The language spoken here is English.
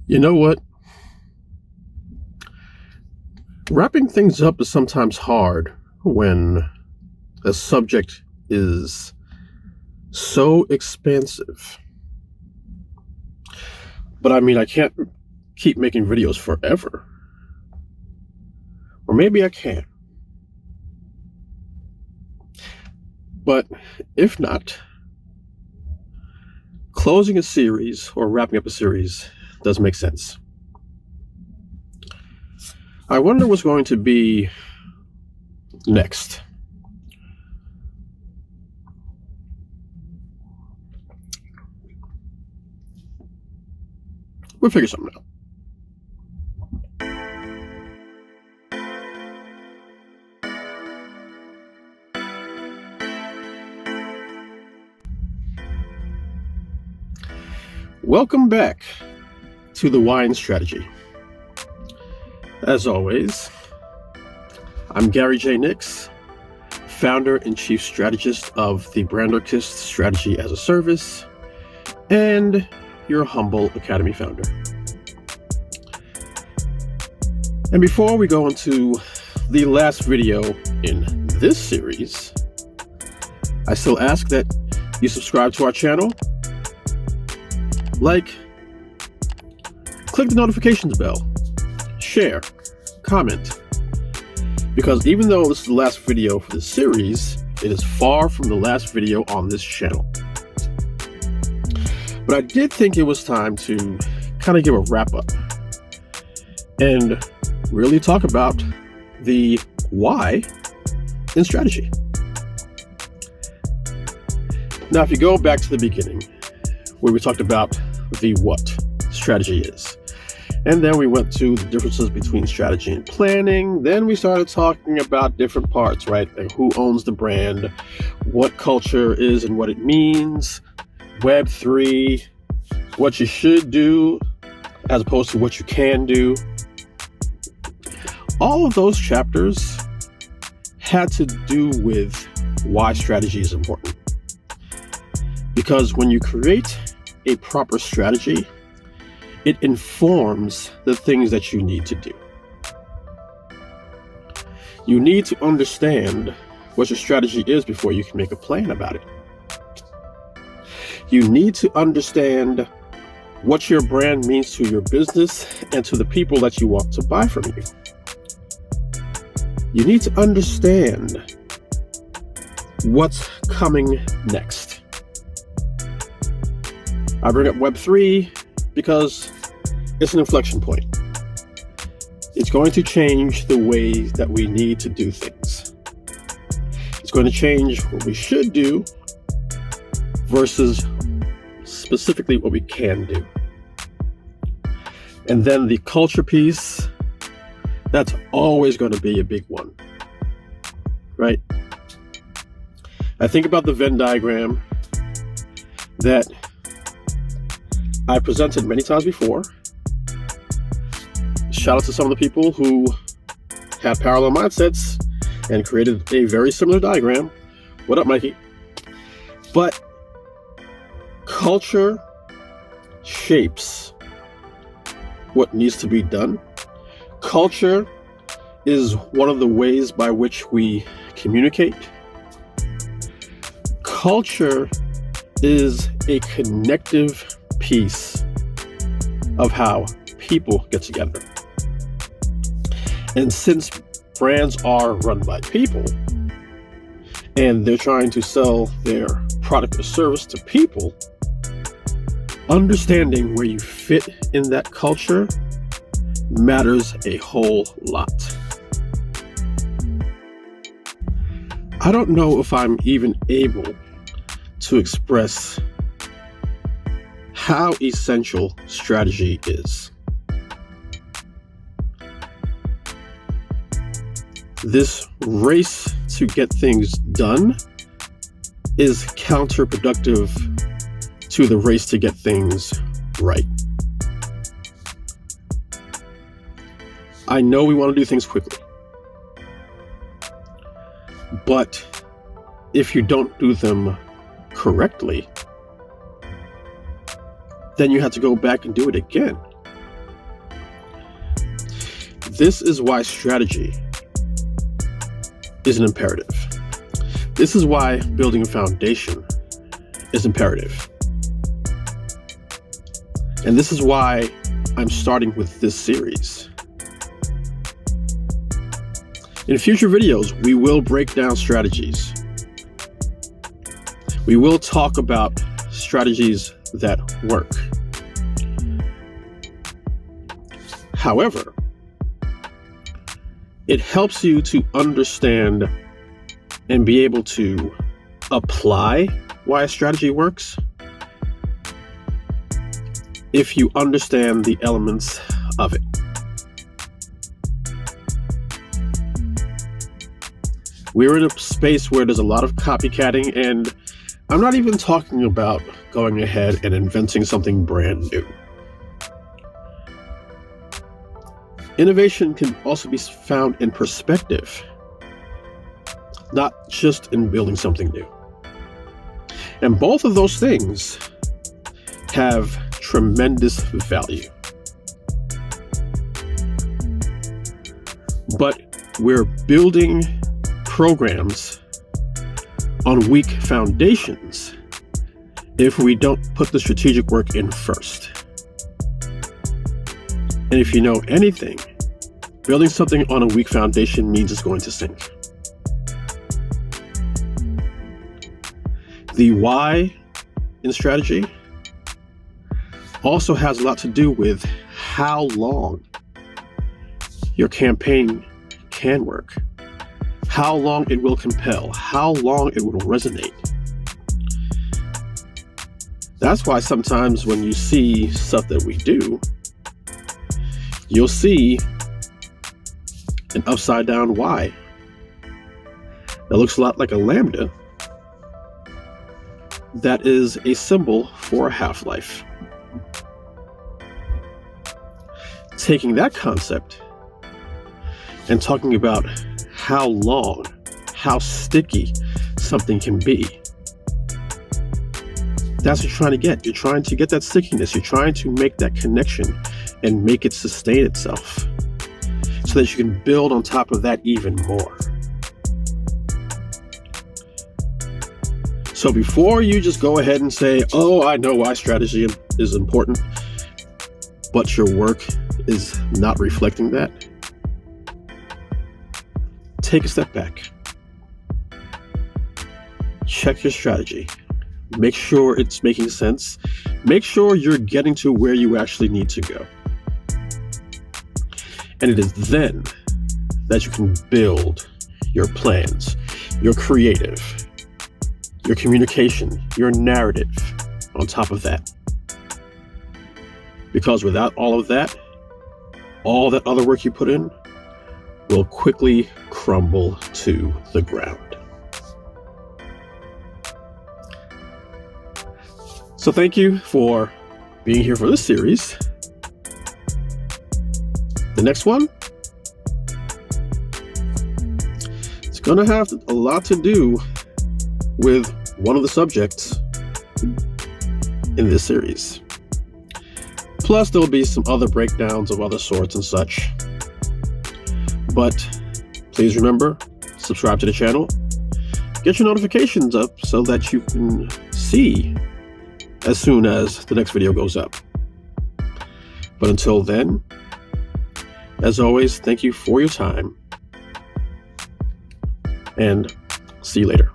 You know what? Wrapping things up is sometimes hard when a subject is so expansive. But I mean, I can't keep making videos forever. Or maybe I can. But if not, closing a series or wrapping up a series does make sense. I wonder what's going to be next. We'll figure something out. Welcome back to the Wine Strategy. As always, I'm Gary J. Nix, founder and chief strategist of the Brand-Orchist Strategy as a Service, and your humble Academy founder. And before we go into the last video in this series, I still ask that you subscribe to our channel, like, click the notifications bell, share, comment, because even though this is the last video for this series, it is far from the last video on this channel. But I did think it was time to kind of give a wrap up and really talk about the why in strategy. Now, if you go back to the beginning, where we talked about the what strategy is, and then we went to the differences between strategy and planning. Then we started talking about different parts, right? Like who owns the brand, what culture is and what it means, Web3, what you should do as opposed to what you can do. All of those chapters had to do with why strategy is important. Because when you create a proper strategy, it informs the things that you need to do. You need to understand what your strategy is before you can make a plan about it. You need to understand what your brand means to your business and to the people that you want to buy from you. You need to understand what's coming next. I bring up Web3 because it's an inflection point. It's going to change the way that we need to do things. It's going to change what we should do versus specifically what we can do. And then the culture piece, that's always going to be a big one, right? I think about the Venn diagram that I presented many times before. Shout out to some of the people who have parallel mindsets and created a very similar diagram. What up, Mikey? But culture shapes what needs to be done. Culture is one of the ways by which we communicate. Culture is a connective piece of how people get together. And since brands are run by people and they're trying to sell their product or service to people, understanding where you fit in that culture matters a whole lot. I don't know if I'm even able to express how essential strategy is. This race to get things done is counterproductive to the race to get things right. I know we want to do things quickly, but if you don't do them correctly, then you have to go back and do it again. This is why strategy is an imperative. This is why building a foundation is imperative. And this is why I'm starting with this series. In future videos, we will break down strategies. We will talk about strategies that work. However, it helps you to understand and be able to apply why a strategy works if you understand the elements of it. We're in a space where there's a lot of copycatting, and I'm not even talking about going ahead and inventing something brand new. Innovation can also be found in perspective, not just in building something new. And both of those things have tremendous value. But we're building programs on weak foundations if we don't put the strategic work in first. And if you know anything, building something on a weak foundation means it's going to sink. The why in strategy also has a lot to do with how long your campaign can work, how long it will compel, how long it will resonate. That's why sometimes when you see stuff that we do, you'll see an upside down Y that looks a lot like a lambda that is a symbol for a half-life. Taking that concept and talking about how long, how sticky something can be. That's what you're trying to get. You're trying to get that stickiness. You're trying to make that connection and make it sustain itself so that you can build on top of that even more. So before you just go ahead and say, oh, I know why strategy is important, but your work is not reflecting that, take a step back. Check your strategy. Make sure it's making sense. Make sure you're getting to where you actually need to go. And it is then that you can build your plans, your creative, your communication, your narrative on top of that. Because without all of that, all that other work you put in will quickly crumble to the ground. So thank you for being here for this series. The next one, it's going to have a lot to do with one of the subjects in this series. Plus, there'll be some other breakdowns of other sorts and such. But please remember, subscribe to the channel, get your notifications up so that you can see as soon as the next video goes up. But until then, as always, thank you for your time, and see you later.